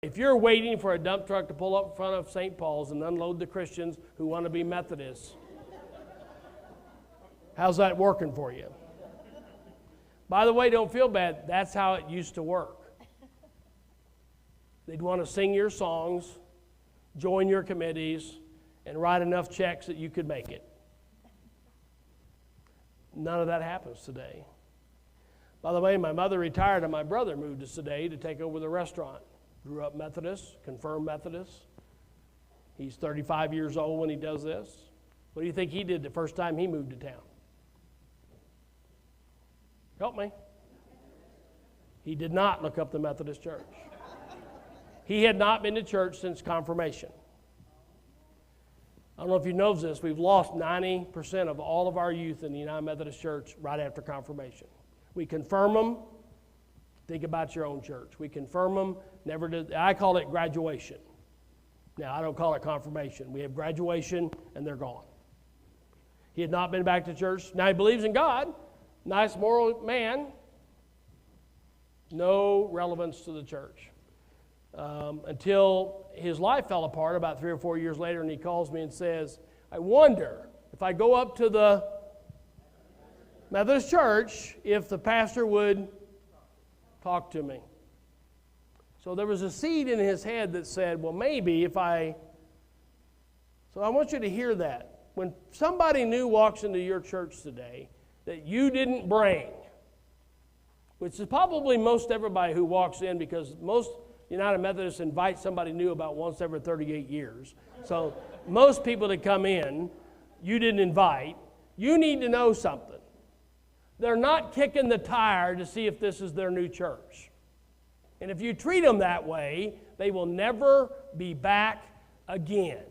If you're waiting for a dump truck to pull up in front of St. Paul's and unload the Christians who want to be Methodists, how's that working for you? By the way, don't feel bad. That's how it used to work. They'd want to sing your songs, join your committees, and write enough checks that you could make it. None of that happens today. By the way, my mother retired and my brother moved to today to take over the restaurant. Grew up Methodist, confirmed Methodist. He's 35 years old when he does this. What do you think he did the first time he moved to town? Help me. He did not look up the Methodist Church. He had not been to church since confirmation. I don't know if you know this, we've lost 90% of all of our youth in the United Methodist Church right after confirmation. We confirm them. Think about your own church. We confirm them. Never did. I call it graduation. Now, I don't call it confirmation. We have graduation, and they're gone. He had not been back to church. Now, he believes in God. Nice moral man. No relevance to the church. Until his life fell apart about 3 or 4 years later, and he calls me and says, I wonder if I go up to the Methodist Church if the pastor would talk to me. So there was a seed in his head that said, well, maybe if I... So I want you to hear that. When somebody new walks into your church today that you didn't bring, which is probably most everybody who walks in, because most United Methodists invite somebody new about once every 38 years. So most people that come in, you didn't invite. You need to know something. They're not kicking the tire to see if this is their new church. And if you treat them that way, they will never be back again.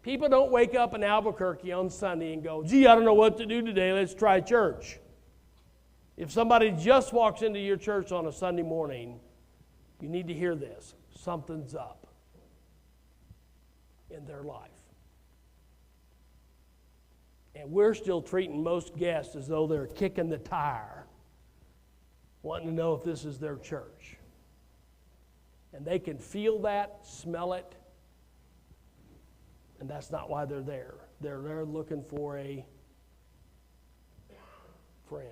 People don't wake up in Albuquerque on Sunday and go, gee, I don't know what to do today, let's try church. If somebody just walks into your church on a Sunday morning, you need to hear this. Something's up in their life. And we're still treating most guests as though they're kicking the tire, wanting to know if this is their church. And they can feel that, smell it, and that's not why they're there. They're there looking for a friend.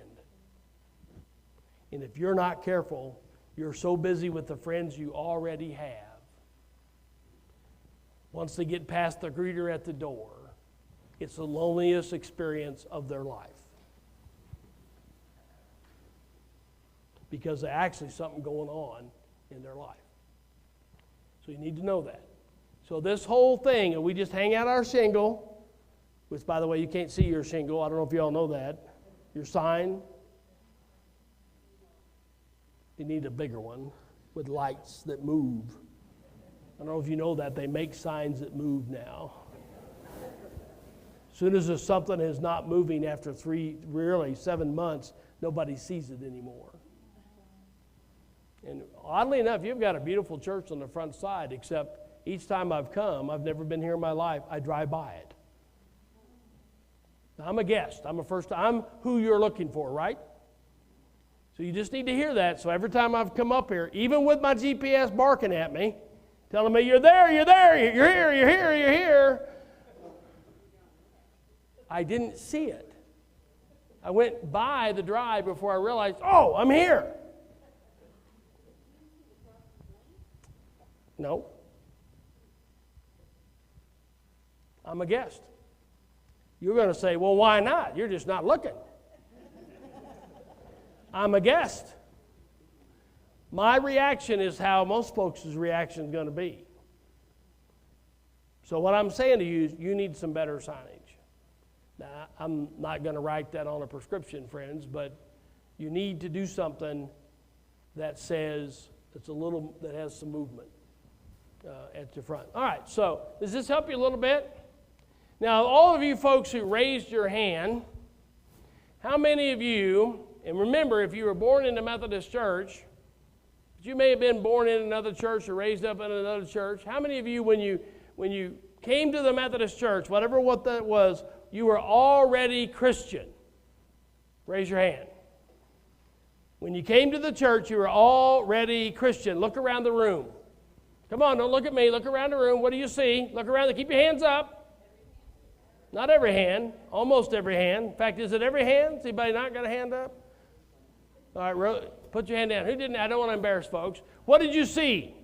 And if you're not careful, you're so busy with the friends you already have. Once they get past the greeter at the door, it's the loneliest experience of their life. Because there's actually something going on in their life. So you need to know that. So this whole thing, and we just hang out our shingle, which, by the way, you can't see your shingle. I don't know if you all know that. Your sign. You need a bigger one with lights that move. I don't know if you know that. They make signs that move now. As soon as something is not moving after 7 months, nobody sees it anymore. And oddly enough, you've got a beautiful church on the front side, except each time I've come, I've never been here in my life, I drive by it. Now, I'm a guest. I'm who you're looking for, right? So you just need to hear that. So every time I've come up here, even with my GPS barking at me, telling me, you're there, you're here, you're here, I didn't see it. I went by the drive before I realized, oh, I'm here. No. I'm a guest. You're going to say, well, why not? You're just not looking. I'm a guest. My reaction is how most folks' reaction is going to be. So what I'm saying to you is you need some better signage. Now, I'm not going to write that on a prescription, friends, but you need to do something that says that has some movement at the front. All right, so does this help you a little bit? Now, all of you folks who raised your hand, how many of you, and remember, if you were born in the Methodist church, but you may have been born in another church or raised up in another church, how many of you, when you came to the Methodist church, what that was, you were already Christian? Raise your hand. When you came to the church, you were already Christian. Look around the room. Come on, don't look at me. Look around the room. What do you see? Look around. Keep your hands up. Not every hand. Almost every hand. In fact, is it every hand? Has anybody not got a hand up? All right, put your hand down. Who didn't? I don't want to embarrass folks. What did you see?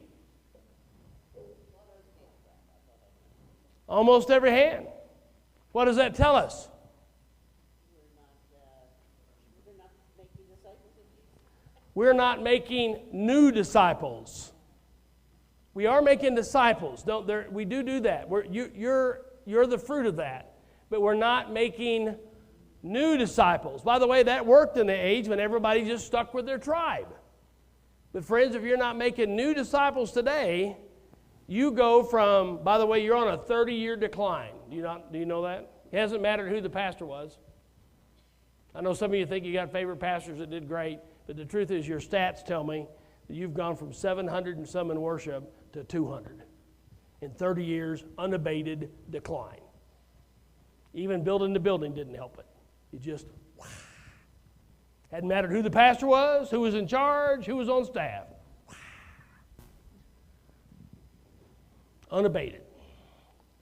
Almost every hand. What does that tell us? We're not making new disciples. We are making disciples. We do that. You're the fruit of that. But we're not making new disciples. By the way, that worked in the age when everybody just stuck with their tribe. But friends, if you're not making new disciples today, you go from, by the way, you're on a 30-year decline. Do you know that? It hasn't mattered who the pastor was. I know some of you think you got favorite pastors that did great, but the truth is your stats tell me that you've gone from 700 and some in worship to 200. In 30 years, unabated decline. Even building the building didn't help it. It just, hadn't mattered who the pastor was, who was in charge, who was on staff. Unabated.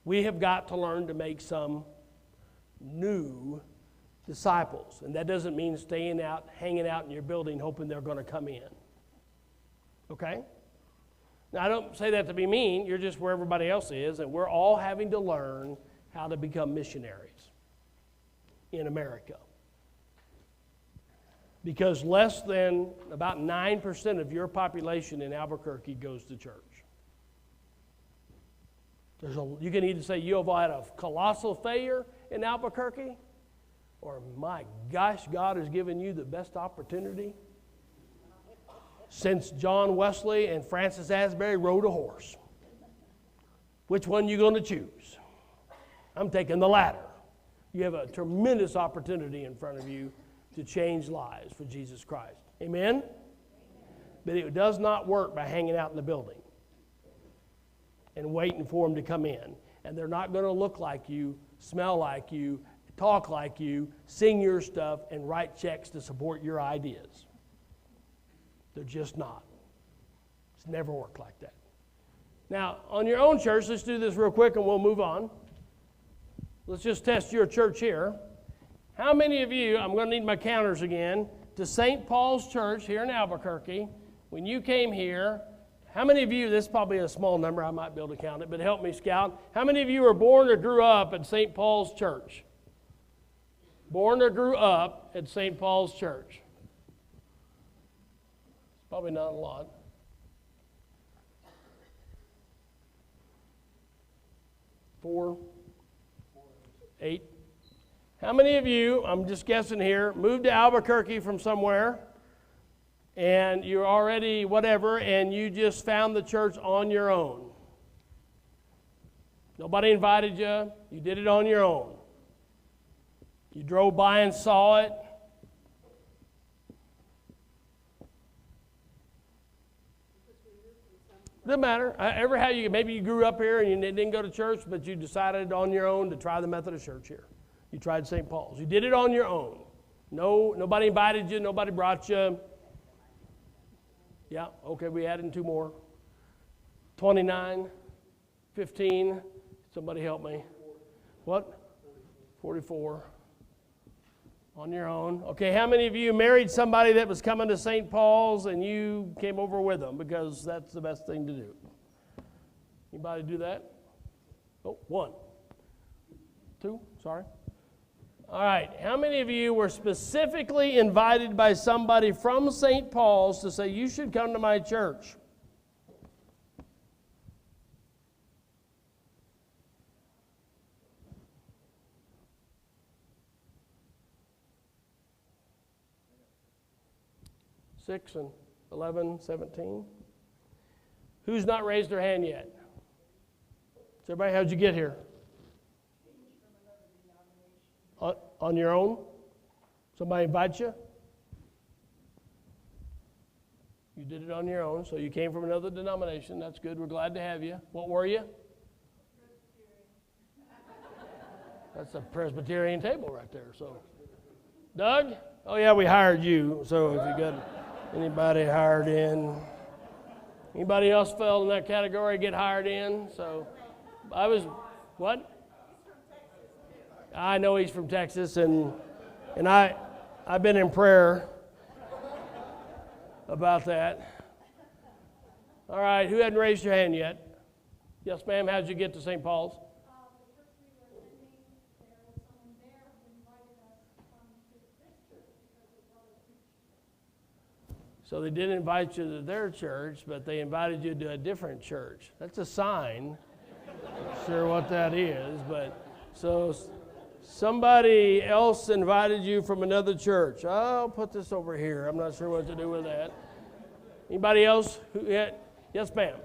We have got to learn to make some new disciples. And that doesn't mean staying out, hanging out in your building, hoping they're going to come in. Okay? Now, I don't say that to be mean. You're just where everybody else is, and we're all having to learn how to become missionaries in America. Because less than about 9% of your population in Albuquerque goes to church. You can either say you have had a colossal failure in Albuquerque, or my gosh, God has given you the best opportunity since John Wesley and Francis Asbury rode a horse. Which one are you going to choose? I'm taking the latter. You have a tremendous opportunity in front of you to change lives for Jesus Christ. Amen? But it does not work by hanging out in the building and waiting for them to come in. And they're not going to look like you, smell like you, talk like you, sing your stuff, and write checks to support your ideas. They're just not. It's never worked like that. Now, on your own church, let's do this real quick and we'll move on. Let's just test your church here. How many of you, I'm going to need my counters again, to St. Paul's Church here in Albuquerque, when you came here, how many of you, this is probably a small number, I might be able to count it, but help me, Scout. How many of you were born or grew up at St. Paul's Church? Born or grew up at St. Paul's Church? Probably not a lot. Four? 8? How many of you, I'm just guessing here, moved to Albuquerque from somewhere, and you're already whatever, and you just found the church on your own? Nobody invited you. You did it on your own. You drove by and saw it. Doesn't matter. Maybe you grew up here and you didn't go to church, but you decided on your own to try the Methodist Church here. You tried St. Paul's. You did it on your own. Nobody invited you. Nobody brought you. Yeah, okay, we added 2 more. 29, 15. Somebody help me. What? 44. On your own. Okay, how many of you married somebody that was coming to St. Paul's and you came over with them because that's the best thing to do? Anybody do that? Oh, 1. 2, sorry. All right, how many of you were specifically invited by somebody from St. Paul's to say, you should come to my church? Six and 11, 17. Who's not raised their hand yet? So everybody, how'd you get here? On your own? Somebody invite you? You did it on your own, so you came from another denomination. That's good. We're glad to have you. What were you? That's a Presbyterian table right there. So, Doug? Oh yeah, we hired you. So if you got Anybody hired in? Anybody else fell in that category, get hired in? So I was, what? I know he's from Texas, and I've been in prayer about that. All right, who hadn't raised your hand yet? Yes, ma'am, how did you get to St. Paul's? The church we were attending, there was someone there who invited us to come to this church because of brother preached. So they didn't invite you to their church, but they invited you to a different church. That's a sign. Not sure what that is, but so somebody else invited you from another church. I'll put this over here. I'm not sure what to do with that. Anybody else? Yes, ma'am.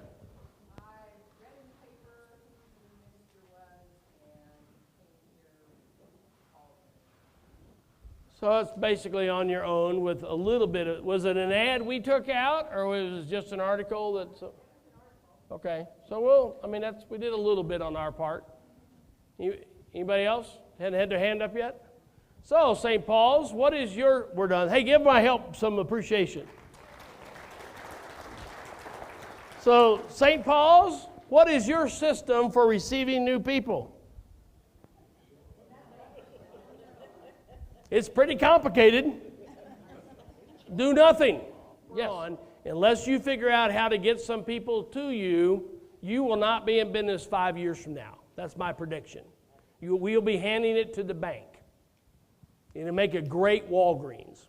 So it's basically on your own with a little bit of, was it an ad we took out, or was it just an article that's, okay. So we did a little bit on our part. Anybody else? Hadn't had their hand up yet? So, St. Paul's, we're done. Hey, give my help some appreciation. So, St. Paul's, what is your system for receiving new people? It's pretty complicated. Do nothing. Yes. Unless you figure out how to get some people to you, you will not be in business 5 years from now. That's my prediction. We'll be handing it to the bank. It'll make a great Walgreens.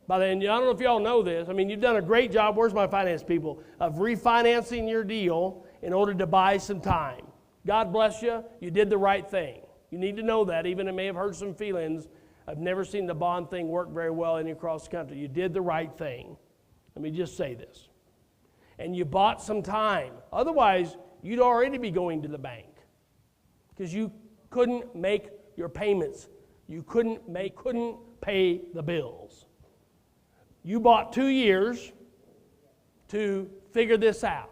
By then, I don't know if y'all know this. I mean, you've done a great job, where's my finance people, of refinancing your deal in order to buy some time. God bless you. You did the right thing. You need to know that, even it may have hurt some feelings. I've never seen the bond thing work very well across the country. You did the right thing. Let me just say this. And you bought some time. Otherwise, you'd already be going to the bank because you couldn't make your payments. You couldn't pay the bills. You bought 2 years to figure this out.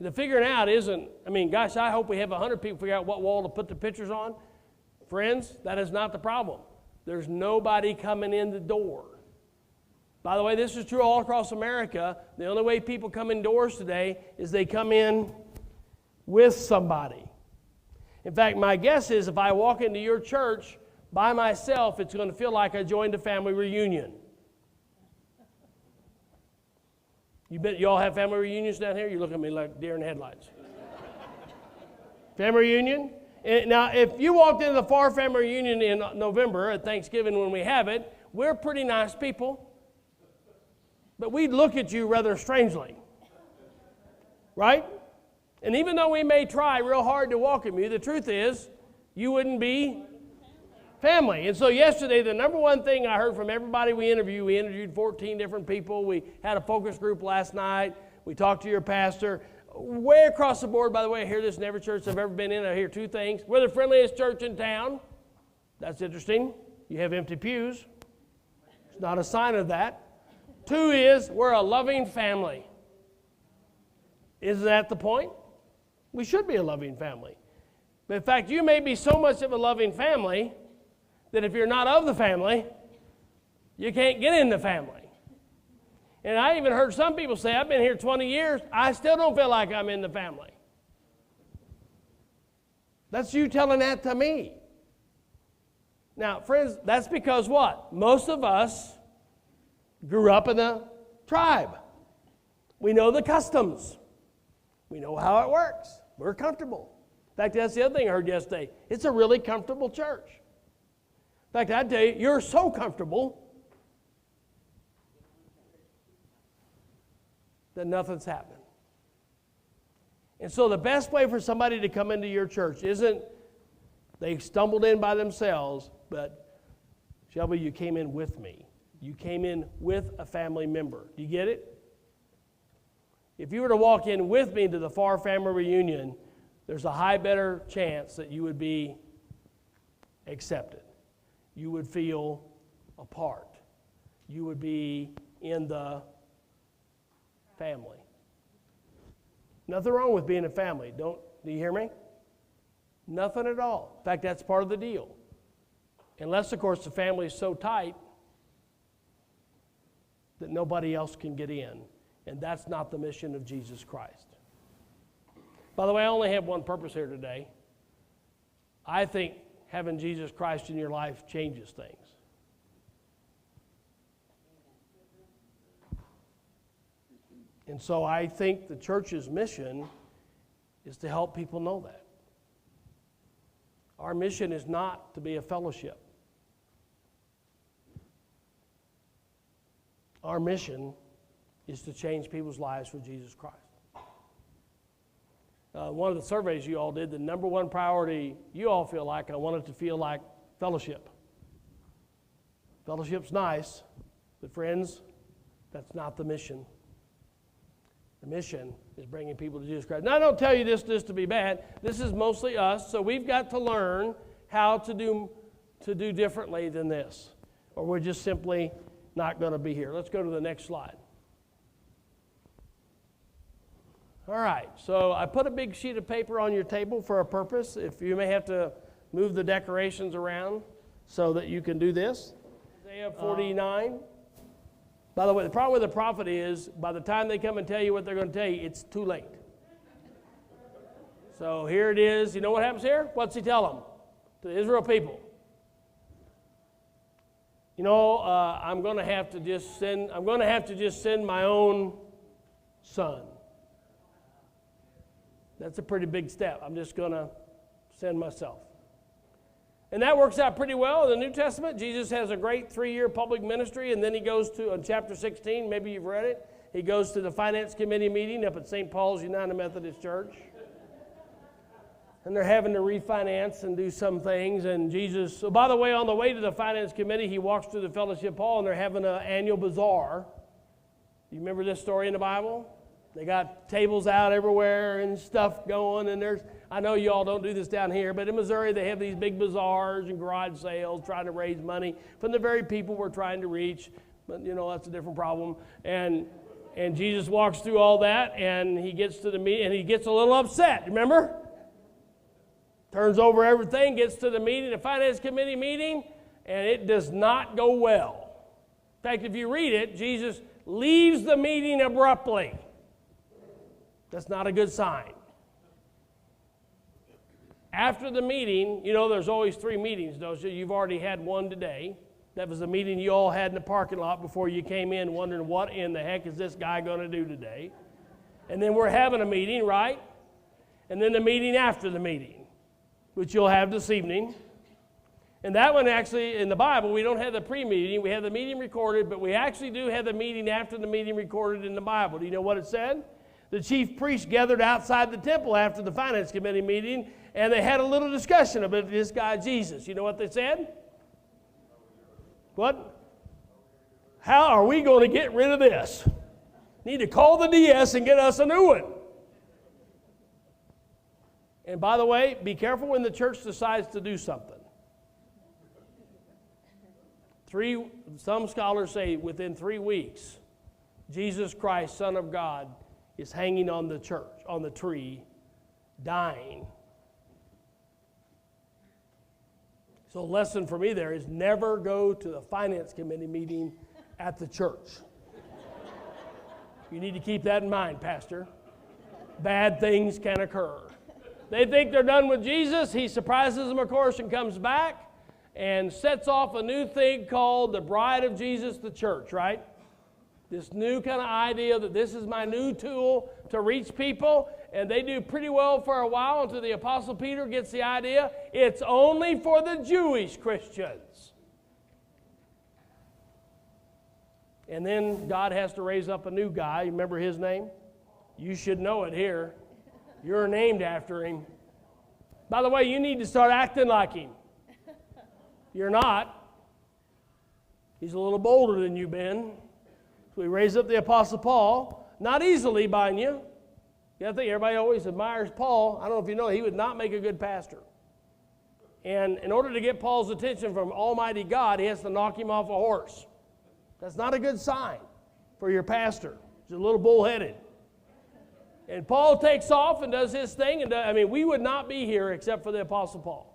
The figuring out isn't, gosh, I hope we have 100 people figure out what wall to put the pictures on. Friends, that is not the problem. There's nobody coming in the door. By the way, this is true all across America. The only way people come indoors today is they come in with somebody. In fact, my guess is if I walk into your church by myself, it's going to feel like I joined a family reunion. You all have family reunions down here? You look at me like deer in headlights. Family reunion? Now, if you walked into the Farr family reunion in November at Thanksgiving when we have it, we're pretty nice people. But we'd look at you rather strangely. Right? And even though we may try real hard to welcome you, the truth is you wouldn't be family. And so yesterday, the number one thing I heard from everybody we interviewed 14 different people. We had a focus group last night. We talked to your pastor. Way across the board, by the way, I hear this in every church I've ever been in. I hear two things. We're the friendliest church in town. That's interesting. You have empty pews. It's not a sign of that. Two is we're a loving family. Isn't that the point? We should be a loving family. But in fact, you may be so much of a loving family that if you're not of the family, you can't get in the family. And I even heard some people say, I've been here 20 years, I still don't feel like I'm in the family. That's you telling that to me. Now, friends, that's because what? Most of us grew up in a tribe. We know the customs. We know how it works. We're comfortable. In fact, that's the other thing I heard yesterday. It's a really comfortable church. In fact, I'd tell you, you're so comfortable that nothing's happened. And so the best way for somebody to come into your church isn't they stumbled in by themselves, but Shelby, you came in with me. You came in with a family member. Do you get it? If you were to walk in with me to the Farr family reunion, there's a better chance that you would be accepted. You would feel a part. You would be in the family. Nothing wrong with being a family. Do you hear me? Nothing at all. In fact, that's part of the deal. Unless, of course, the family is so tight that nobody else can get in. And that's not the mission of Jesus Christ. By the way, I only have one purpose here today. I think having Jesus Christ in your life changes things. And so I think the church's mission is to help people know that. Our mission is not to be a fellowship. Our mission is to change people's lives for Jesus Christ. One of the surveys you all did, the number one priority you all feel like, I want it to feel like fellowship. Fellowship's nice, but friends, that's not the mission. The mission is bringing people to Jesus Christ. Now, I don't tell you this to be bad. This is mostly us, so we've got to learn how to do differently than this, or we're just simply not going to be here. Let's go to the next slide. All right, so I put a big sheet of paper on your table for a purpose. If you may have to move the decorations around so that you can do this. Isaiah 49. By the way, the problem with the prophet is by the time they come and tell you what they're going to tell you, it's too late. So here it is. You know what happens here? What's he tell them? To the Israel people. You know, I'm going to have to just send my own son. That's a pretty big step. I'm just going to send myself. And that works out pretty well in the New Testament. Jesus has a great 3-year public ministry, and then he goes to, in chapter 16, maybe you've read it, he goes to the finance committee meeting up at St. Paul's United Methodist Church. And they're having to refinance and do some things, and Jesus, so by the way, on the way to the finance committee, he walks through the fellowship hall, and they're having an annual bazaar. You remember this story in the Bible? They got tables out everywhere and stuff going, and I know you all don't do this down here, but in Missouri they have these big bazaars and garage sales trying to raise money from the very people we're trying to reach, but you know, that's a different problem. And Jesus walks through all that, and he gets to the meeting, and he gets a little upset, remember? Turns over everything, gets to the meeting, the finance committee meeting, and it does not go well. In fact, if you read it, Jesus leaves the meeting abruptly. That's not a good sign. After the meeting, you know there's always 3 meetings, don't you? You've already had one today. That was the meeting you all had in the parking lot before you came in wondering what in the heck is this guy going to do today. And then we're having a meeting, right? And then the meeting after the meeting, which you'll have this evening. And that one actually, in the Bible, we don't have the pre-meeting. We have the meeting recorded, but we actually do have the meeting after the meeting recorded in the Bible. Do you know what it said? The chief priest gathered outside the temple after the finance committee meeting, and they had a little discussion about this guy Jesus. You know what they said? What? How are we going to get rid of this? Need to call the DS and get us a new one. And by the way, be careful when the church decides to do something. Some scholars say within 3 weeks, Jesus Christ, Son of God, is hanging on the church, on the tree, dying. So a lesson for me there is never go to the finance committee meeting at the church. You need to keep that in mind, Pastor. Bad things can occur. They think they're done with Jesus. He surprises them, of course, and comes back and sets off a new thing called the bride of Jesus, the church, right? This new kind of idea that this is my new tool to reach people, and they do pretty well for a while until the Apostle Peter gets the idea it's only for the Jewish Christians. And then God has to raise up a new guy. You remember his name? You should know it here. You're named after him. By the way, you need to start acting like him. You're not. He's a little bolder than you've been. So we raise up the Apostle Paul, not easily, mind you. I think everybody always admires Paul. I don't know if you know, he would not make a good pastor. And in order to get Paul's attention from Almighty God, he has to knock him off a horse. That's not a good sign for your pastor. He's a little bullheaded. And Paul takes off and does his thing. And we would not be here except for the Apostle Paul.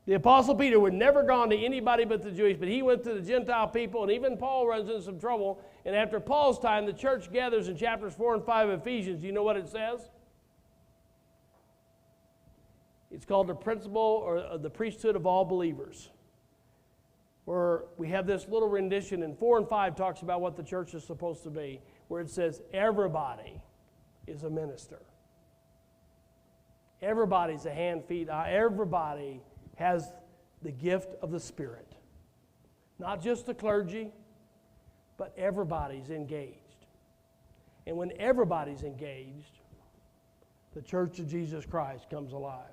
The Apostle Peter would never gone to anybody but the Jewish, but he went to the Gentile people, and even Paul runs into some trouble. And after Paul's time, the church gathers in chapters 4 and 5 of Ephesians. Do you know what it says? It's called the principle or the priesthood of all believers, where we have this little rendition, and 4 and 5 talks about what the church is supposed to be, where it says everybody is a minister. Everybody's a hand, feet, eye. Everybody has the gift of the Spirit. Not just the clergy, but everybody's engaged. And when everybody's engaged, the Church of Jesus Christ comes alive.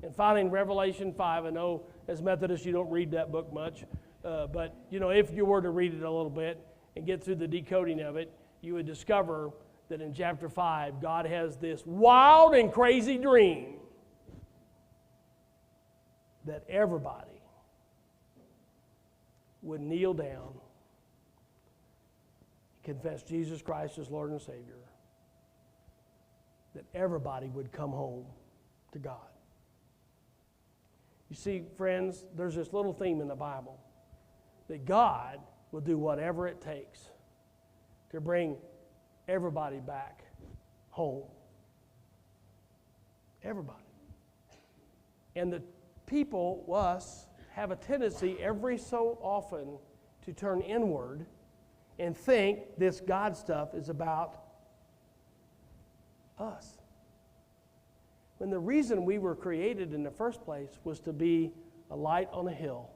And finally, in Revelation 5, I know as Methodists you don't read that book much, but if you were to read it a little bit and get through the decoding of it, you would discover that in chapter 5, God has this wild and crazy dream that everybody would kneel down, confess Jesus Christ as Lord and Savior, that everybody would come home to God. You see, friends, there's this little theme in the Bible that God will do whatever it takes to bring everybody back home. Everybody. And the people, us, have a tendency every so often to turn inward and think this God stuff is about us. When the reason we were created in the first place was to be a light on a hill,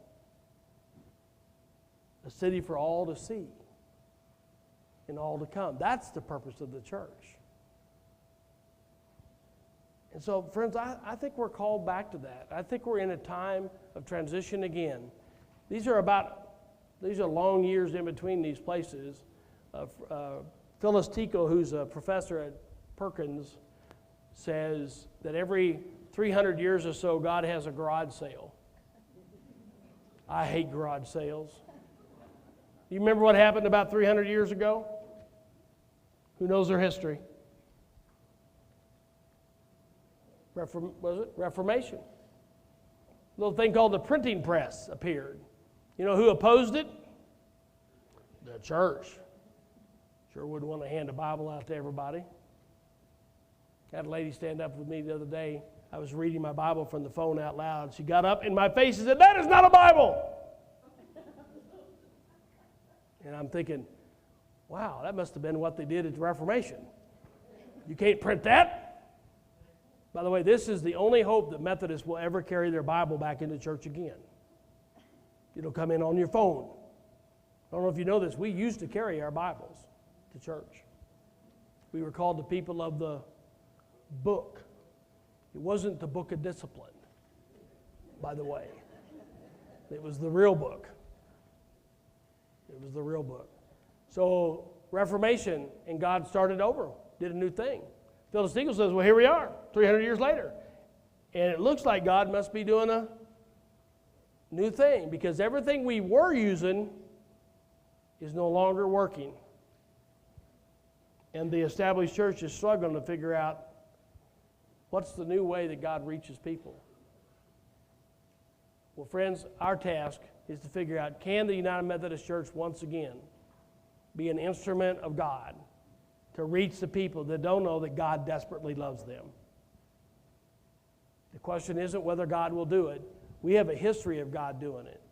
a city for all to see and all to come. That's the purpose of the church. And so, friends, I think we're called back to that. I think we're in a time of transition again. These are long years in between these places. Phyllis Tico, who's a professor at Perkins, says that every 300 years or so, God has a garage sale. I hate garage sales. You remember what happened about 300 years ago? Who knows their history? Was it? Reformation. A little thing called the printing press appeared. You know who opposed it? The church. Sure wouldn't want to hand a Bible out to everybody. I had a lady stand up with me the other day. I was reading my Bible from the phone out loud. She got up in my face and said, "That is not a Bible." And I'm thinking, wow, that must have been what they did at the Reformation. You can't print that? By the way, this is the only hope that Methodists will ever carry their Bible back into church again. It'll come in on your phone. I don't know if you know this. We used to carry our Bibles to church. We were called the people of the book. It wasn't the book of discipline, by the way. It was the real book. It was the real book. So Reformation, and God started over, did a new thing. Phyllis Tico says, well, here we are, 300 years later. And it looks like God must be doing a new thing, because everything we were using is no longer working. And the established church is struggling to figure out what's the new way that God reaches people. Well, friends, our task is to figure out, can the United Methodist Church once again be an instrument of God to reach the people that don't know that God desperately loves them? The question isn't whether God will do it. We have a history of God doing it.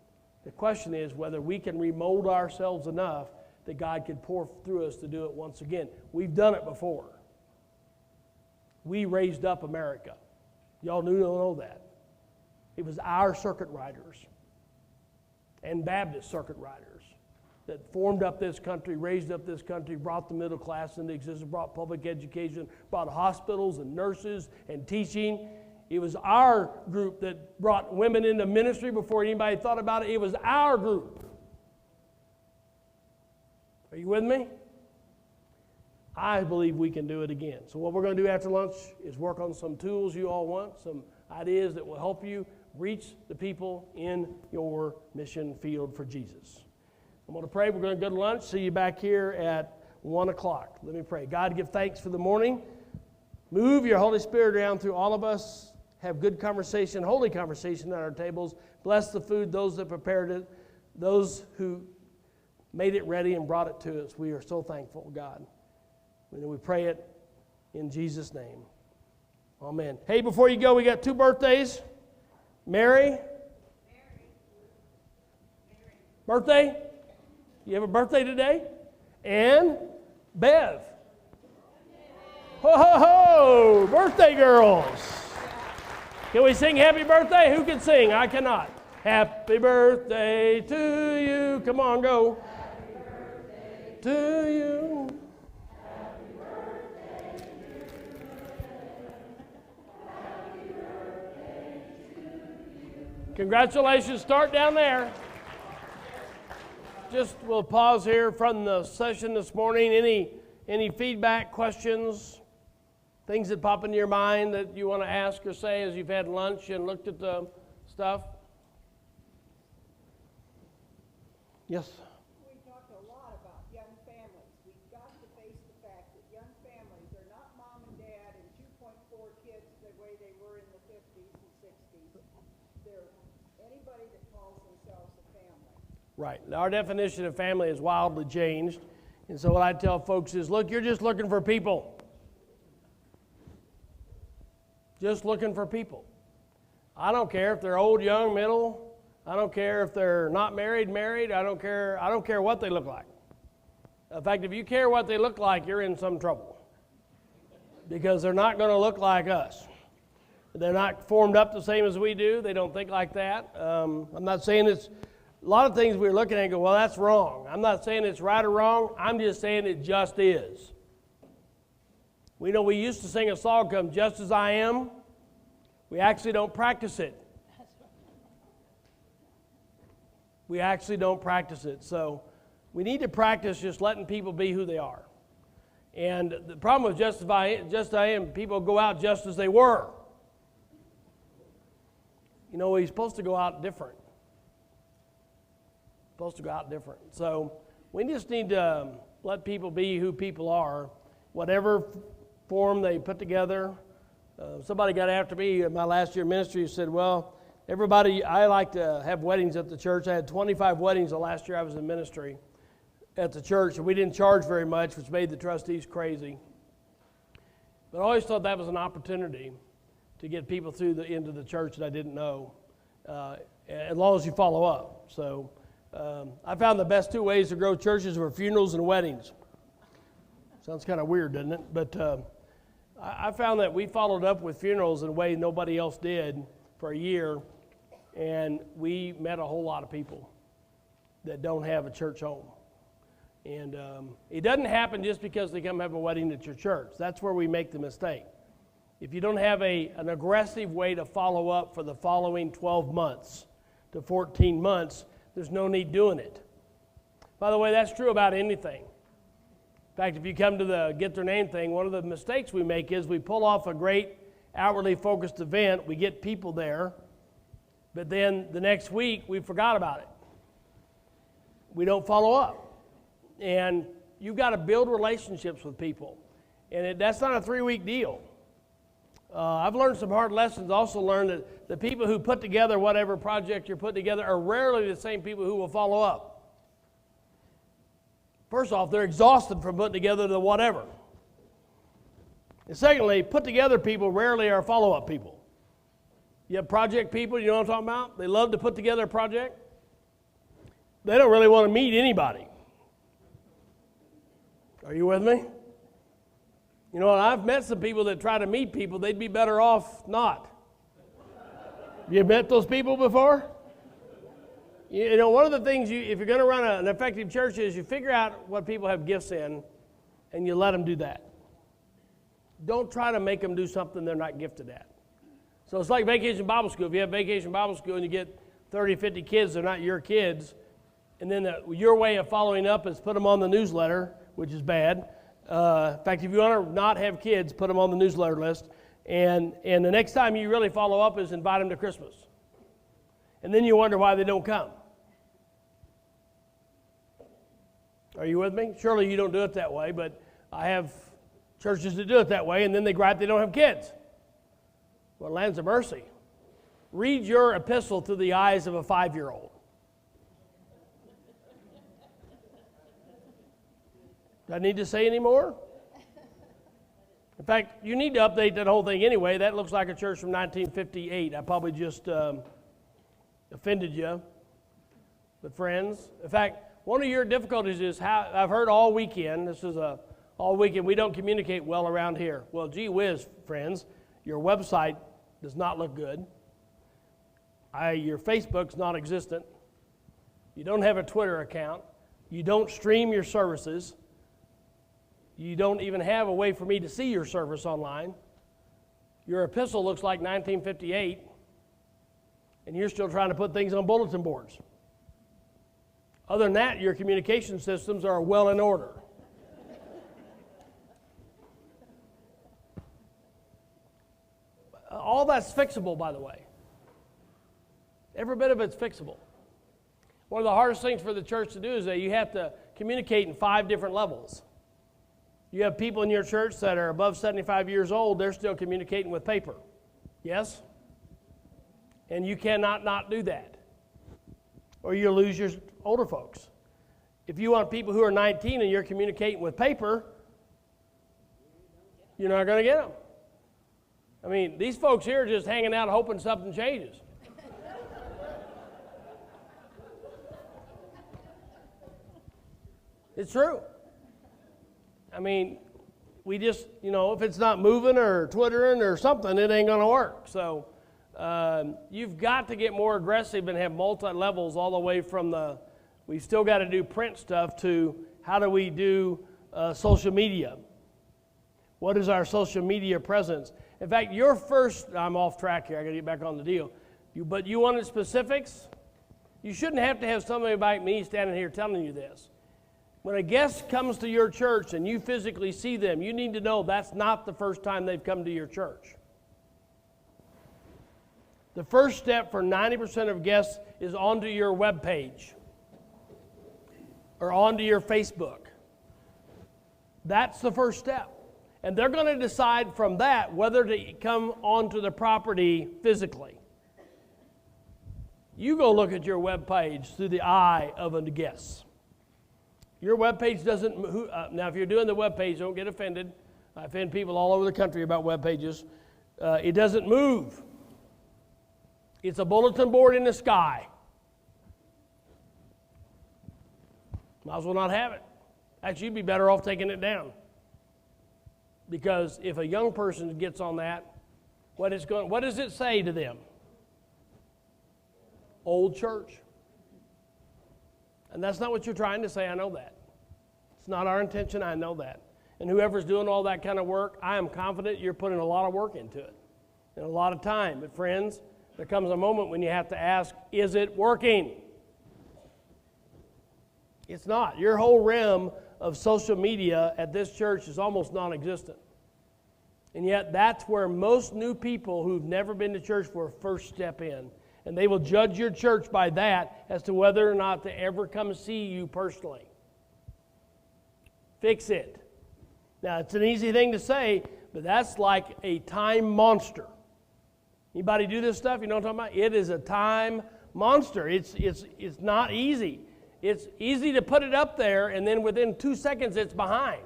The question is whether we can remold ourselves enough that God can pour through us to do it once again. We've done it before. We raised up America. Y'all know that. It was our circuit riders and Baptist circuit riders that formed up this country, raised up this country, brought the middle class into existence, brought public education, brought hospitals and nurses and teaching. It was our group that brought women into ministry before anybody thought about it. It was our group. Are you with me? I believe we can do it again. So what we're going to do after lunch is work on some tools you all want, some ideas that will help you reach the people in your mission field for Jesus. I'm going to pray. We're going to go to lunch. See you back here at 1 o'clock. Let me pray. God, give thanks for the morning. Move your Holy Spirit around through all of us. have good conversation, holy conversation at our tables. Bless the food, those that prepared it, those who made it ready and brought it to us. We are so thankful, God. And we pray it in Jesus' name. Amen. Hey, before you go, we got 2 birthdays. Mary. Birthday? You have a birthday today? And Bev. Ho, ho, ho! Birthday girls. Can we sing happy birthday? Who can sing? I cannot. Happy birthday to you. Come on, go. Happy birthday to you. Happy birthday to you. Happy birthday to you. Congratulations. Start down there. Just we'll pause here from the session this morning. Any feedback, questions, things that pop into your mind that you want to ask or say as you've had lunch and looked at the stuff? Yes? We talked a lot about young families. We've got to face the fact that young families are not mom and dad and 2.4 kids the way they were in the 50s and 60s. They're anybody that calls themselves a family. Right. Now, our definition of family has wildly changed. And so what I tell folks is, look, you're just looking for people. Just looking for people. I don't care if they're old, young, middle. I don't care if they're not married, married. I don't care what they look like. In fact, if you care what they look like, you're in some trouble. Because they're not going to look like us. They're not formed up the same as we do. They don't think like that. I'm not saying it's... A lot of things we're looking at and go, well, that's wrong. I'm not saying it's right or wrong. I'm just saying it just is. We know we used to sing a song called Just As I Am. We actually don't practice it. We actually don't practice it. So we need to practice just letting people be who they are. And the problem with Just As I Am, people go out just as they were. You know, we're supposed to go out different. Supposed to go out different. So we just need to let people be who people are, whatever form they put together. Somebody got after me in my last year of ministry and said, well, everybody, I like to have weddings at the church. I had 25 weddings the last year I was in ministry at the church, and we didn't charge very much, which made the trustees crazy. But I always thought that was an opportunity to get people into the church that I didn't know, as long as you follow up. So I found the best 2 ways to grow churches were funerals and weddings. Sounds kind of weird, doesn't it? But I found that we followed up with funerals in a way nobody else did for a year, and we met a whole lot of people that don't have a church home. And it doesn't happen just because they come have a wedding at your church. That's where we make the mistake. If you don't have an aggressive way to follow up for the following 12 months to 14 months, there's no need doing it. By the way, that's true about anything. In fact, if you come to the Get Their Name thing, one of the mistakes we make is we pull off a great outwardly focused event, we get people there, but then the next week we forgot about it. We don't follow up. And you've got to build relationships with people. And that's not a 3-week deal. I've learned some hard lessons. Also learned that the people who put together whatever project you're putting together are rarely the same people who will follow up. First off, they're exhausted from putting together the whatever. And secondly, put together people rarely are follow-up people. You have project people, you know what I'm talking about? They love to put together a project. They don't really want to meet anybody. Are you with me? You know, I've met some people that try to meet people, they'd be better off not. You met those people before? You know, one of the things, if you're going to run an effective church is you figure out what people have gifts in and you let them do that. Don't try to make them do something they're not gifted at. So it's like Vacation Bible School. If you have Vacation Bible School and you get 30, 50 kids, they're not your kids, and then your way of following up is put them on the newsletter, which is bad. In fact, if you want to not have kids, put them on the newsletter list. And the next time you really follow up is invite them to Christmas. And then you wonder why they don't come. Are you with me? Surely you don't do it that way, but I have churches that do it that way, and then they gripe they don't have kids. Well, lands of mercy. Read your epistle through the eyes of a 5-year-old. Do I need to say any more? In fact, you need to update that whole thing anyway. That looks like a church from 1958. I probably just offended you. But friends, in fact, one of your difficulties is how I've heard all weekend, this is all weekend, we don't communicate well around here. Well, gee whiz, friends, your website does not look good. Your Facebook's non-existent. You don't have a Twitter account. You don't stream your services. You don't even have a way for me to see your service online. Your epistle looks like 1958, and you're still trying to put things on bulletin boards. Other than that, your communication systems are well in order. All that's fixable, by the way. Every bit of it's fixable. One of the hardest things for the church to do is that you have to communicate in 5 different levels. You have people in your church that are above 75 years old, they're still communicating with paper. Yes? And you cannot not do that, or you'll lose your older folks. If you want people who are 19 and you're communicating with paper, you're not going to get them. I mean, these folks here are just hanging out hoping something changes. It's true. I mean, we just, if it's not moving or twittering or something, it ain't going to work. So you've got to get more aggressive and have multi-levels all the way from we've still got to do print stuff to how do we do social media? What is our social media presence? In fact, I'm off track here. I got to get back on the deal. But you wanted specifics? You shouldn't have to have somebody like me standing here telling you this. When a guest comes to your church and you physically see them, you need to know that's not the first time they've come to your church. The first step for 90% of guests is onto your web page or onto your Facebook. That's the first step. And they're going to decide from that whether to come onto the property physically. You go look at your web page through the eye of a guest. Your web page doesn't move. Now, if you're doing the web page, don't get offended. I offend people all over the country about web pages. It doesn't move. It's a bulletin board in the sky. Might as well not have it. Actually, you'd be better off taking it down. Because if a young person gets on that, what does it say to them? Old church. And that's not what you're trying to say, I know that. It's not our intention, I know that. And whoever's doing all that kind of work, I am confident you're putting a lot of work into it and a lot of time. But friends, there comes a moment when you have to ask, is it working? It's not. Your whole realm of social media at this church is almost non-existent. And yet that's where most new people who've never been to church for first step in. And they will judge your church by that as to whether or not to ever come see you personally. Fix it. Now, it's an easy thing to say, but that's like a time monster. Anybody do this stuff? You know what I'm talking about? It is a time monster. It's not easy. It's easy to put it up there, and then within 2 seconds, it's behind.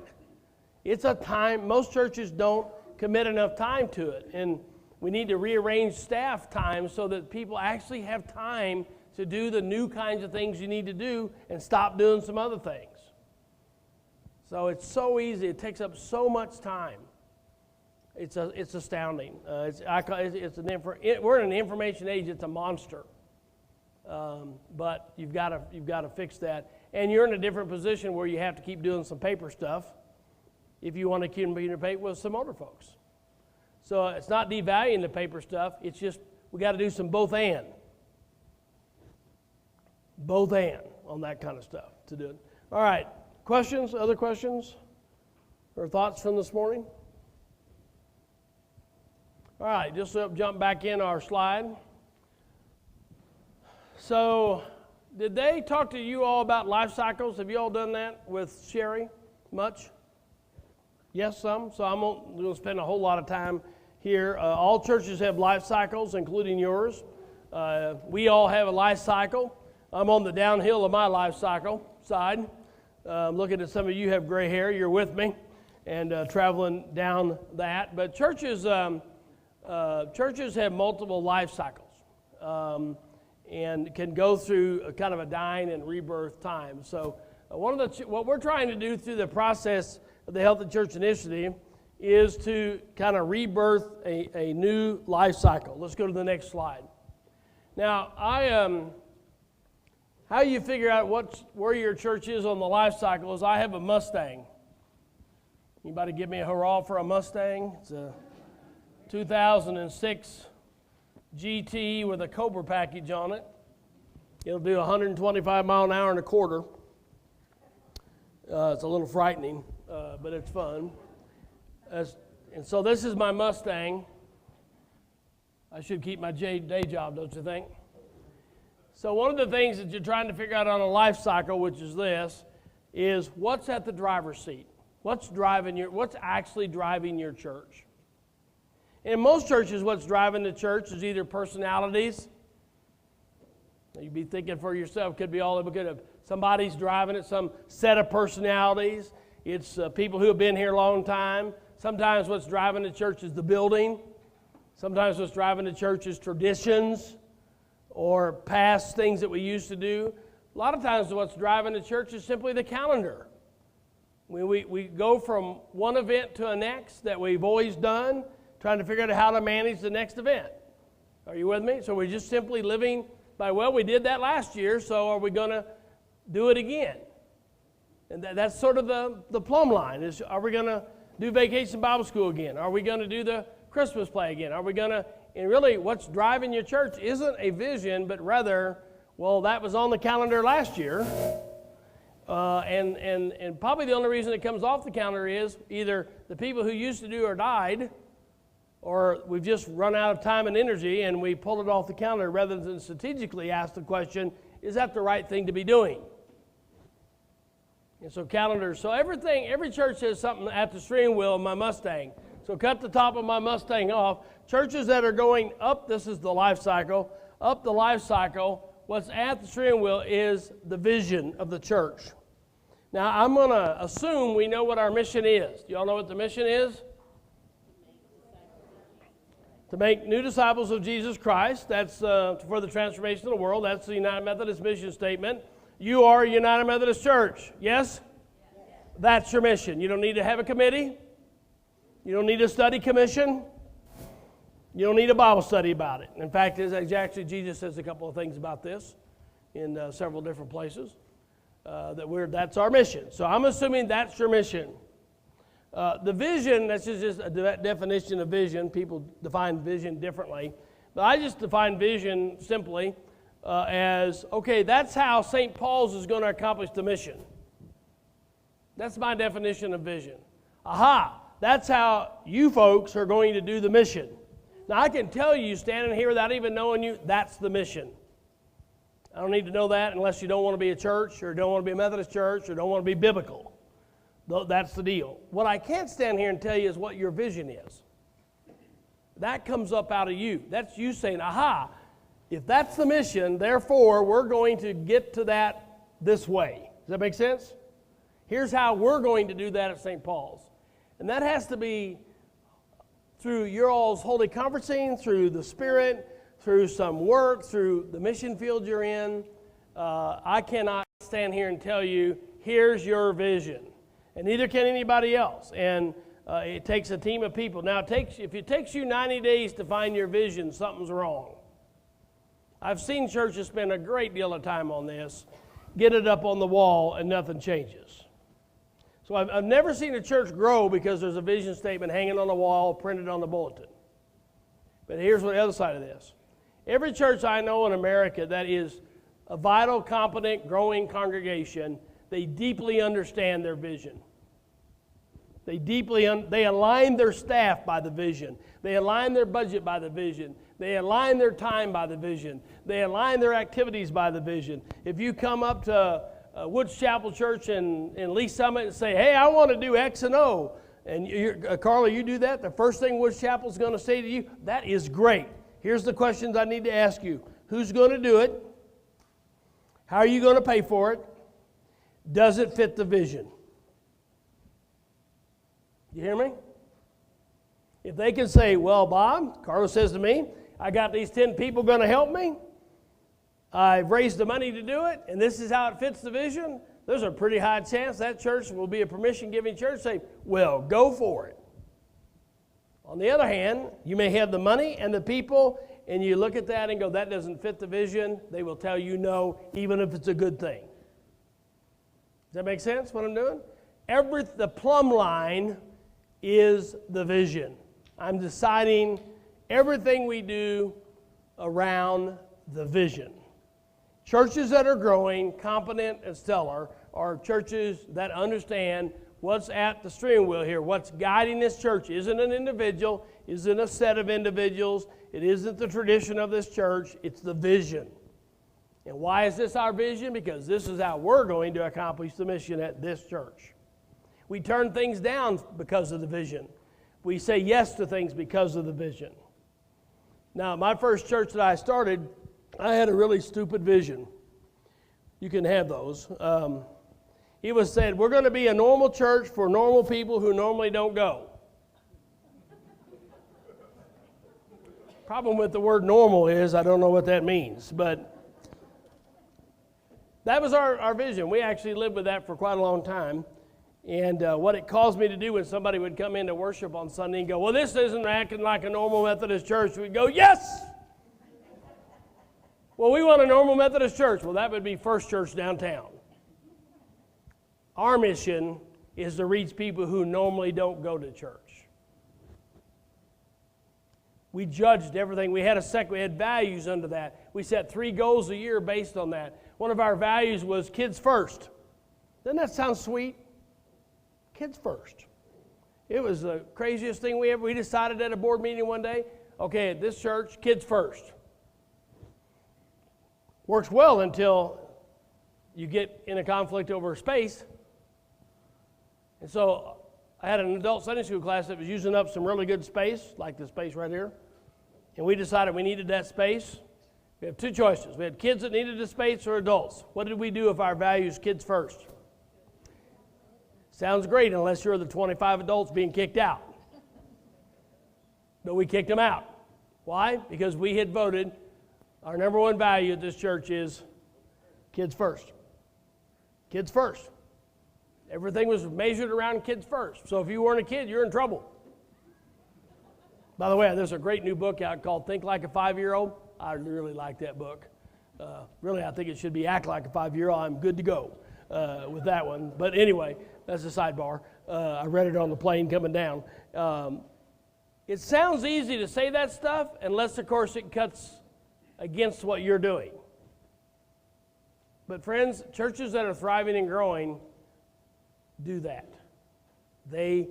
It's a time. Most churches don't commit enough time to it, and we need to rearrange staff time so that people actually have time to do the new kinds of things you need to do and stop doing some other things. So it's so easy. It takes up so much time. It's astounding. We're in an information age. It's a monster. But you've got to fix that. And you're in a different position where you have to keep doing some paper stuff if you want to communicate with some older folks. So it's not devaluing the paper stuff. It's just we got to do some both and on that kind of stuff to do it. All right. Questions? Other questions or thoughts from this morning? All right. Just jump back in our slide. So did they talk to you all about life cycles? Have you all done that with Sherry much? Yes, some. So I'm going to spend a whole lot of time here. All churches have life cycles, including yours. We all have a life cycle. I'm on the downhill of my life cycle side. Looking at some of you have gray hair. You're with me and traveling down that. But churches have multiple life cycles and can go through a kind of a dying and rebirth time. So what we're trying to do through the process of the Healthy Church Initiative is to kind of rebirth a new life cycle. Let's go to the next slide. Now, how you figure out where your church is on the life cycle is I have a Mustang. Anybody give me a hurrah for a Mustang? It's a 2006 GT with a Cobra package on it. It'll do 125 mile an hour and a quarter. It's a little frightening, but it's fun. And so this is my Mustang. I should keep my day job, don't you think? So one of the things that you're trying to figure out on a life cycle, which is this, is what's at the driver's seat? What's actually driving your church? In most churches, what's driving the church is either personalities. You'd be thinking for yourself, could be all of it. Could have somebody's driving it, some set of personalities. It's people who have been here a long time. Sometimes what's driving the church is the building. Sometimes what's driving the church is traditions or past things that we used to do. A lot of times what's driving the church is simply the calendar. We go from one event to the next that we've always done, trying to figure out how to manage the next event. Are you with me? So we're just simply living by, well, we did that last year, so are we going to do it again? And that's sort of the plumb line. Is, are we going to do Vacation Bible School again? Are we going to do the Christmas play again? Are we going to, and really what's driving your church isn't a vision, but rather, well, that was on the calendar last year. And probably the only reason it comes off the calendar is either the people who used to do or died, or we've just run out of time and energy and we pull it off the calendar rather than strategically ask the question, is that the right thing to be doing? And so calendars, so every church has something at the steering wheel of my Mustang. So cut the top of my Mustang off. Churches that are going up, this is the life cycle, up the life cycle, what's at the steering wheel is the vision of the church. Now, I'm going to assume we know what our mission is. Do you all know what the mission is? To make new disciples of Jesus Christ. That's for the transformation of the world. That's the United Methodist mission statement. You are a United Methodist Church. Yes? That's your mission. You don't need to have a committee. You don't need a study commission. You don't need a Bible study about it. In fact, actually Jesus says a couple of things about this in several different places. That's our mission. So I'm assuming that's your mission. The vision, that's just a definition of vision. People define vision differently. But I just define vision simply as, okay, that's how St. Paul's is going to accomplish the mission. That's my definition of vision. Aha! That's how you folks are going to do the mission. Now, I can tell you, standing here without even knowing you, that's the mission. I don't need to know that unless you don't want to be a church or don't want to be a Methodist church or don't want to be biblical. That's the deal. What I can't stand here and tell you is what your vision is. That comes up out of you. That's you saying, aha, if that's the mission, therefore we're going to get to that this way. Does that make sense? Here's how we're going to do that at St. Paul's. And that has to be through your all's holy conferencing, through the Spirit, through some work, through the mission field you're in. I cannot stand here and tell you, here's your vision. And neither can anybody else. And it takes a team of people. Now, if it takes you 90 days to find your vision, something's wrong. I've seen churches spend a great deal of time on this, get it up on the wall, and nothing changes. So I've never seen a church grow because there's a vision statement hanging on the wall, printed on the bulletin. But here's the other side of this. Every church I know in America that is a vital, competent, growing congregation, they deeply understand their vision. They align their staff by the vision. They align their budget by the vision. They align their time by the vision. They align their activities by the vision. If you come up to Woods Chapel Church in Lee Summit and say, hey, I want to do X and O, and Carla, you do that, the first thing Woods Chapel's going to say to you, that is great. Here's the questions I need to ask you. Who's going to do it? How are you going to pay for it? Does it fit the vision? You hear me? If they can say, well, Bob, Carla says to me, I got these 10 people going to help me. I've raised the money to do it, and this is how it fits the vision. There's a pretty high chance that church will be a permission-giving church. Say, well, go for it. On the other hand, you may have the money and the people, and you look at that and go, that doesn't fit the vision. They will tell you no, even if it's a good thing. Does that make sense, what I'm doing? The plumb line is the vision. I'm deciding everything we do around the vision. Churches that are growing, competent, and stellar are churches that understand what's at the steering wheel here. What's guiding this church isn't an individual, isn't a set of individuals. It isn't the tradition of this church. It's the vision. And why is this our vision? Because this is how we're going to accomplish the mission at this church. We turn things down because of the vision. We say yes to things because of the vision. Now, my first church that I started, I had a really stupid vision. You can have those. It was said, we're going to be a normal church for normal people who normally don't go. Problem with the word normal is I don't know what that means, but that was our vision. We actually lived with that for quite a long time. And what it caused me to do when somebody would come in to worship on Sunday and go, well, this isn't acting like a normal Methodist church, we'd go, yes! Well, we want a normal Methodist church. Well, that would be First Church downtown. Our mission is to reach people who normally don't go to church. We judged everything. We had values under that. We set 3 goals a year based on that. One of our values was kids first. Doesn't that sound sweet? Kids first. It was the craziest thing we decided at a board meeting one day. Okay, at this church, kids first. Works well until you get in a conflict over space. And so I had an adult Sunday school class that was using up some really good space, like the space right here. And we decided we needed that space. We have 2 choices. We had kids that needed the space or adults. What did we do if our value is kids first? Sounds great unless you're the 25 adults being kicked out. But we kicked them out. Why? Because we had voted our number 1 value at this church is kids first. Kids first. Everything was measured around kids first. So if you weren't a kid, you're in trouble. By the way, there's a great new book out called Think Like a 5-Year-Old. I really like that book. Really, I think it should be Act Like a 5-Year-Old. I'm good to go with that one. But anyway, that's a sidebar. I read it on the plane coming down. It sounds easy to say that stuff unless, of course, it cuts against what you're doing. But friends, churches that are thriving and growing do that. They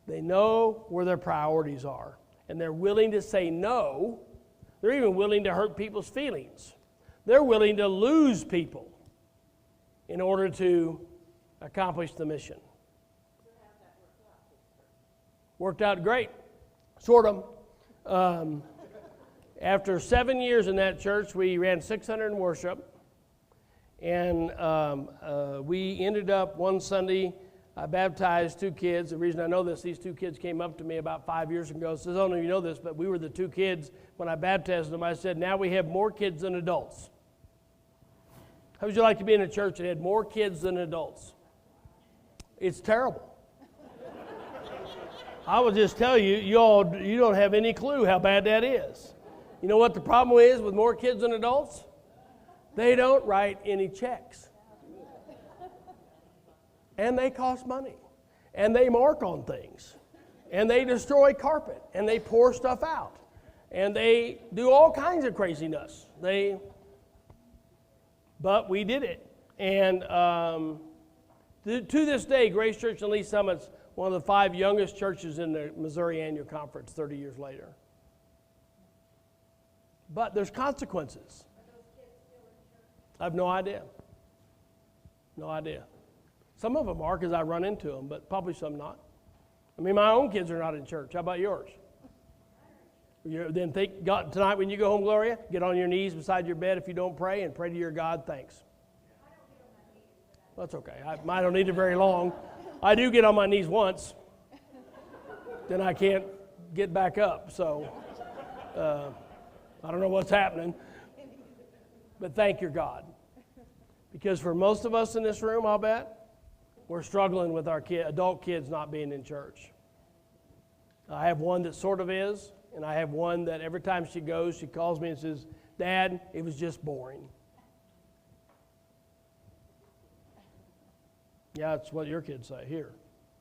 know where their priorities are, and they're willing to say no. They're even willing to hurt people's feelings. They're willing to lose people in order to accomplish the mission. Worked out great, sort of. After 7 years in that church, we ran 600 in worship, and we ended up one Sunday, I baptized 2 kids. The reason I know this, these 2 kids came up to me about 5 years ago and says, "Oh, no, you know this, but we were the 2 kids when I baptized them." I said, "Now we have more kids than adults." How would you like to be in a church that had more kids than adults? It's terrible. I will just tell you, you don't have any clue how bad that is. You know what the problem is with more kids than adults? They don't write any checks. And they cost money. And they mark on things. And they destroy carpet. And they pour stuff out. And they do all kinds of craziness. But we did it. And to this day, Grace Church in Lee Summit's one of the 5 youngest churches in the Missouri Annual Conference 30 years later. But there's consequences. I have no idea. No idea. Some of them are because I run into them, but probably some not. I mean, my own kids are not in church. How about yours? Then think, God, tonight when you go home, Gloria, get on your knees beside your bed if you don't pray, and pray to your God, thanks. That's okay. I don't need it very long. I do get on my knees once. Then I can't get back up. So I don't know what's happening. But thank your God. Because for most of us in this room, I'll bet, we're struggling with our adult kids not being in church. I have one that sort of is, and I have one that every time she goes, she calls me and says, Dad, it was just boring. Yeah, it's what your kids say here.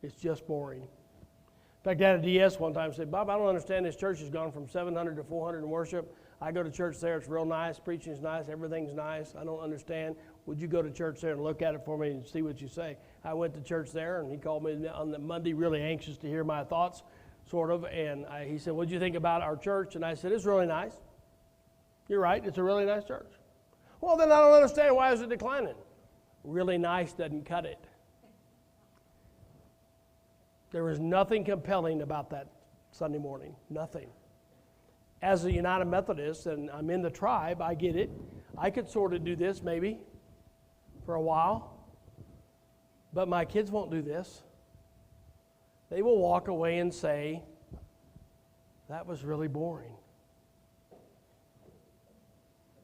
It's just boring. In fact, I had a DS one time said, Bob, I don't understand this church has gone from 700 to 400 in worship. I go to church there, it's real nice, preaching's nice, everything's nice. I don't understand. Would you go to church there and look at it for me and see what you say? I went to church there, and he called me on the Monday really anxious to hear my thoughts, sort of, and he said, what do you think about our church? And I said, it's really nice. You're right, it's a really nice church. Well, then I don't understand, why is it declining? Really nice doesn't cut it. There was nothing compelling about that Sunday morning, nothing. As a United Methodist, and I'm in the tribe, I get it. I could sort of do this maybe for a while, but my kids won't do this. They will walk away and say, that was really boring.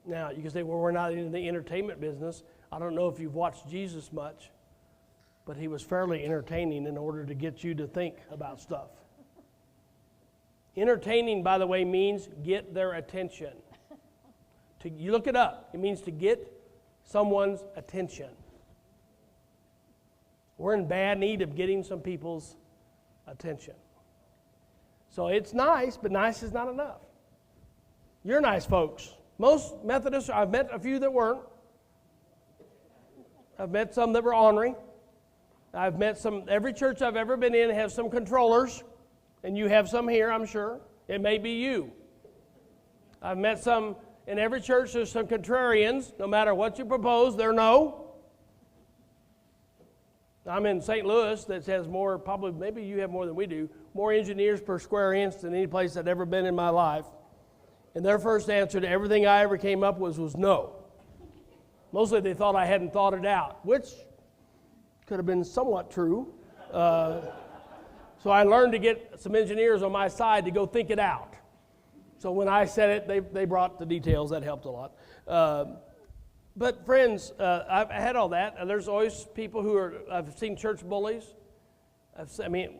Now, you can say, well, we're not in the entertainment business. I don't know if you've watched Jesus much, but he was fairly entertaining in order to get you to think about stuff. Entertaining, by the way, means get their attention. You look it up. It means to get someone's attention. We're in bad need of getting some people's attention. So it's nice, but nice is not enough. You're nice folks. Most Methodists, I've met a few that weren't. I've met some that were ornery. I've met some, every church I've ever been in has some controllers, and you have some here, I'm sure. It may be you. I've met some, in every church there's some contrarians. No matter what you propose, they're no. I'm in St. Louis that has more, probably, maybe you have more than we do, more engineers per square inch than any place I've ever been in my life. And their first answer to everything I ever came up with was no. Mostly they thought I hadn't thought it out, which could have been somewhat true. So I learned to get some engineers on my side to go think it out. So when I said it, they brought the details. That helped a lot. But friends, I've had all that. And there's always people who are, I've seen church bullies.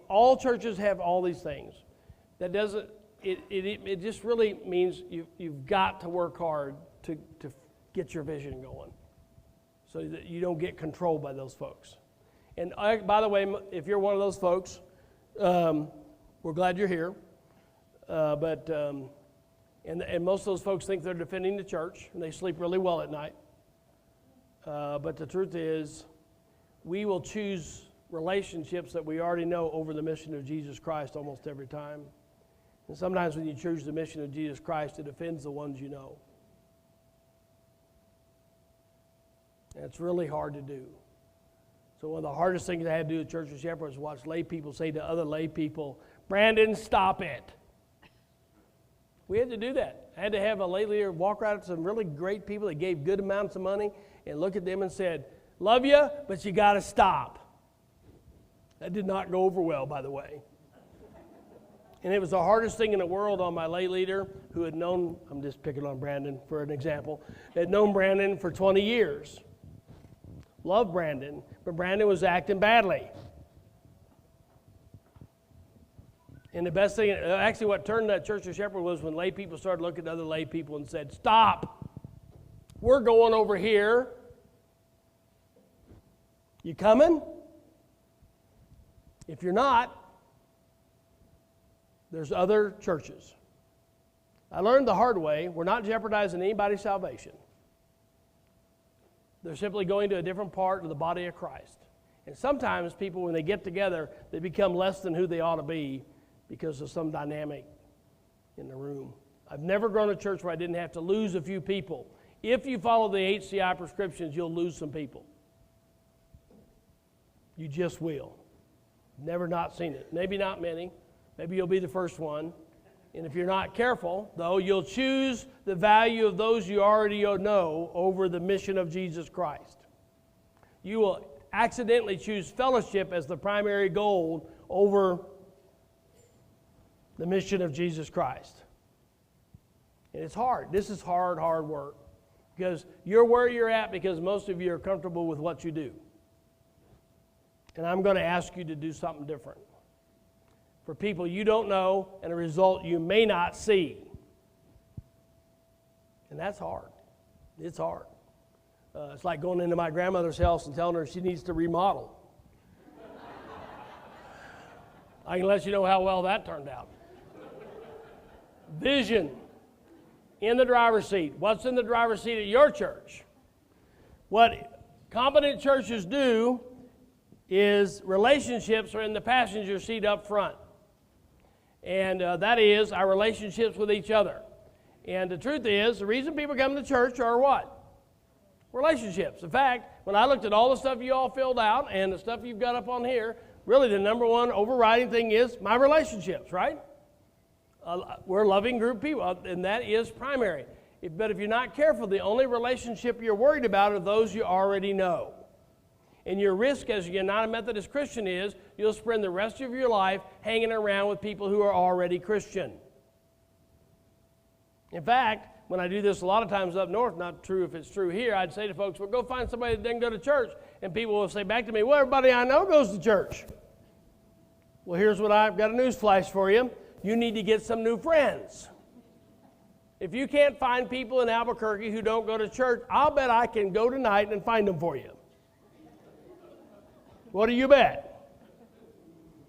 All churches have all these things. That doesn't, it just really means you've got to work hard to get your vision going so that you don't get controlled by those folks. And by the way, if you're one of those folks, we're glad you're here. And most of those folks think they're defending the church, and they sleep really well at night. But the truth is, we will choose relationships that we already know over the mission of Jesus Christ almost every time. And sometimes when you choose the mission of Jesus Christ, it offends the ones you know. And it's really hard to do. So one of the hardest things I had to do at Church of Shepherd was watch lay people say to other lay people, Brandon, stop it. We had to do that. I had to have a lay leader walk around to some really great people that gave good amounts of money and look at them and said, love you, but you got to stop. That did not go over well, by the way. And it was the hardest thing in the world on my lay leader who had known, I'm just picking on Brandon for an example, had known Brandon for 20 years. Loved Brandon, but Brandon was acting badly. And the best thing, actually what turned that Church of Shepherd was when lay people started looking at other lay people and said, stop, we're going over here. You coming? If you're not, there's other churches. I learned the hard way, we're not jeopardizing anybody's salvation. They're simply going to a different part of the body of Christ. And sometimes people, when they get together, they become less than who they ought to be because of some dynamic in the room. I've never grown a church where I didn't have to lose a few people. If you follow the HCI prescriptions, you'll lose some people. You just will. Never not seen it. Maybe not many. Maybe you'll be the first one. And if you're not careful, though, you'll choose the value of those you already know over the mission of Jesus Christ. You will accidentally choose fellowship as the primary goal over the mission of Jesus Christ. And it's hard. This is hard work. Because you're where you're at because most of you are comfortable with what you do. And I'm going to ask you to do something different. For people you don't know and a result you may not see. And that's hard. It's hard. It's like going into my grandmother's house and telling her she needs to remodel. I can let you know how well that turned out. Vision in the driver's seat. What's in the driver's seat at your church? What competent churches do is relationships are in the passenger seat up front. And that is our relationships with each other. And the truth is, the reason people come to church are what? Relationships. In fact, when I looked at all the stuff you all filled out and the stuff you've got up on here, really the number one overriding thing is my relationships, right? We're a loving group of people, and that is primary. But if you're not careful, the only relationship you're worried about are those you already know. And your risk as you're not a Methodist Christian is you'll spend the rest of your life hanging around with people who are already Christian. In fact, when I do this a lot of times up north, not true if it's true here, I'd say to folks, well, go find somebody that doesn't go to church. And people will say back to me, well, everybody I know goes to church. Well, here's what I've got a news flash for you. You need to get some new friends. If you can't find people in Albuquerque who don't go to church, I'll bet I can go tonight and find them for you. What do you bet?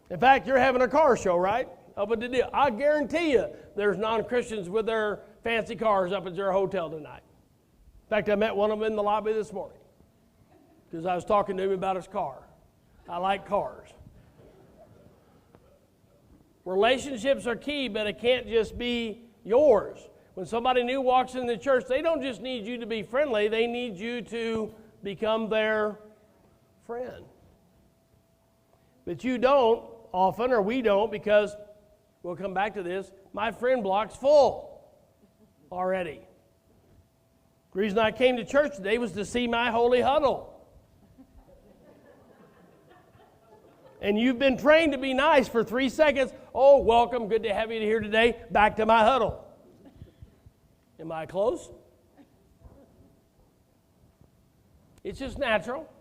In fact, you're having a car show, right? Up at the deal. I guarantee you there's non-Christians with their fancy cars up at your hotel tonight. In fact, I met one of them in the lobby this morning because I was talking to him about his car. I like cars. Relationships are key, but it can't just be yours. When somebody new walks in the church, they don't just need you to be friendly, they need you to become their friend. But you don't often, or we don't, because we'll come back to this, my friend block's full already. The reason I came to church today was to see my holy huddle. And you've been trained to be nice for 3 seconds. Oh, welcome, good to have you here today. Back to my huddle. Am I close? It's just natural.